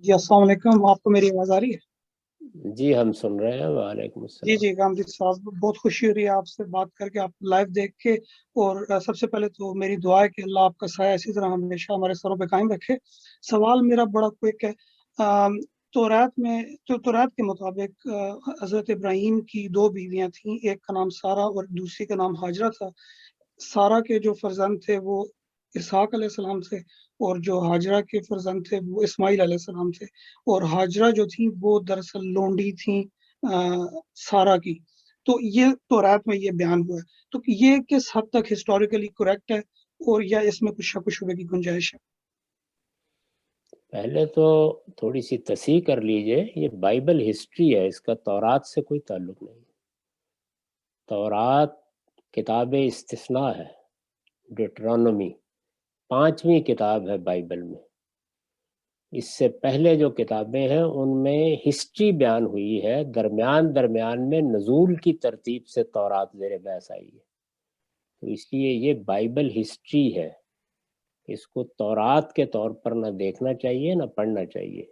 جی السلام علیکم، آپ کو میری آواز آ رہی ہے؟ جی ہم سن رہے ہیں، وعلیکم السلام۔ جی کامدید صاحب، بہت خوشی ہو رہی ہے آپ سے بات کر کے، آپ لائیو دیکھ کے۔ اور سب سے پہلے تو میری دعا ہے کہ اللہ آپ کا سایہ اسی طرح ہمیشہ ہمارے سروں پہ قائم رکھے۔ سوال میرا بڑا کوئک ہے۔ تورات کے مطابق حضرت ابراہیم کی دو بیویاں تھیں، ایک کا نام سارا اور دوسری کا نام ہاجرہ تھا۔ سارا کے جو فرزند تھے وہ اسحاق علیہ السلام تھے، اور جو ہاجرہ کے فرزند تھے وہ اسماعیل علیہ السلام تھے۔ اور ہاجرہ جو تھیں وہ دراصل لونڈی تھیں سارا کی۔ تو یہ تورات میں یہ بیان ہوا ہے، تو یہ کس حد تک ہسٹوریکلی کریکٹ ہے، اور یا اس میں کچھ شک و شبے کی گنجائش ہے؟ پہلے تو تھوڑی سی تصحیح کر لیجئے، یہ بائبل ہسٹری ہے، اس کا تورات سے کوئی تعلق نہیں۔ تورات کتاب استثناء ہے، ڈیٹرانومی 5ویں کتاب ہے بائبل میں۔ اس سے پہلے جو کتابیں ہیں ان میں ہسٹری بیان ہوئی ہے، درمیان میں نزول کی ترتیب سے تورات زیر بحث آئی ہے، تو اس لیے یہ بائبل ہسٹری ہے، اس کو تورات کے طور پر نہ دیکھنا چاہیے نہ پڑھنا چاہیے۔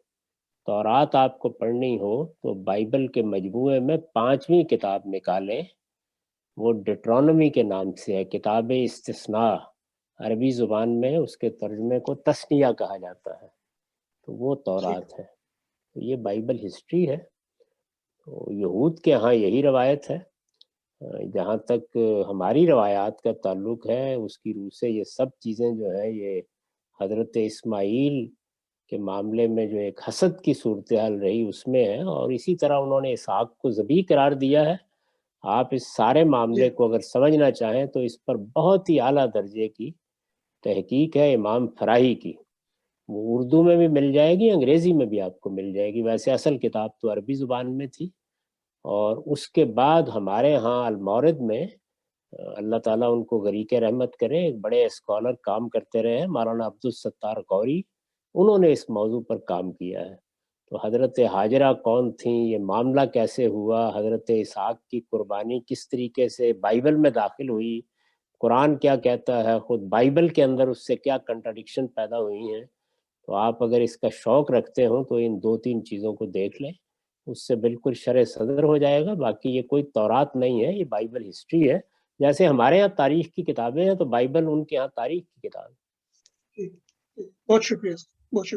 تورات آپ کو پڑھنی ہو تو بائبل کے مجموعے میں 5ویں کتاب نکالیں، وہ ڈیٹرانومی کے نام سے ہے، کتاب استثناء۔ عربی زبان میں اس کے ترجمے کو تثنیہ کہا جاتا ہے، تو وہ تورات ہے۔ تو یہ بائبل ہسٹری ہے۔ تو یہود کے ہاں یہی روایت ہے۔ جہاں تک ہماری روایات کا تعلق ہے، اس کی روح سے یہ سب چیزیں جو ہے، یہ حضرت اسماعیل کے معاملے میں جو ایک حسد کی صورتحال رہی اس میں ہے، اور اسی طرح انہوں نے اسحاق کو ذبیح قرار دیا ہے۔ آپ اس سارے معاملے کو اگر سمجھنا چاہیں تو اس پر بہت ہی اعلیٰ درجے کی تحقیق ہے امام فراہی کی، وہ اردو میں بھی مل جائے گی، انگریزی میں بھی آپ کو مل جائے گی۔ ویسے اصل کتاب تو عربی زبان میں تھی، اور اس کے بعد ہمارے ہاں المورد میں اللہ تعالیٰ ان کو غریق رحمت کرے، ایک بڑے اسکالر کام کرتے رہے ہیں، مولانا عبدالستار غوری، انہوں نے اس موضوع پر کام کیا ہے۔ تو حضرت ہاجرہ کون تھیں، یہ معاملہ کیسے ہوا، حضرت اسحاق کی قربانی کس طریقے سے بائبل میں داخل ہوئی، قرآن کیا کہتا ہے، خود بائبل کے اندر اس سے کیا کنٹراڈکشن پیدا ہوئی ہیں، تو آپ اگر اس کا شوق رکھتے ہوں تو ان 2-3 چیزوں کو دیکھ لیں، اس سے بالکل شرح صدر ہو جائے گا۔ باقی یہ کوئی تورات نہیں ہے، یہ بائبل ہسٹری ہے۔ جیسے ہمارے ہاں تاریخ کی کتابیں ہیں تو بائبل ان کے ہاں تاریخ کی کتاب ہے۔ بہت شکریہ، بہت شکریہ۔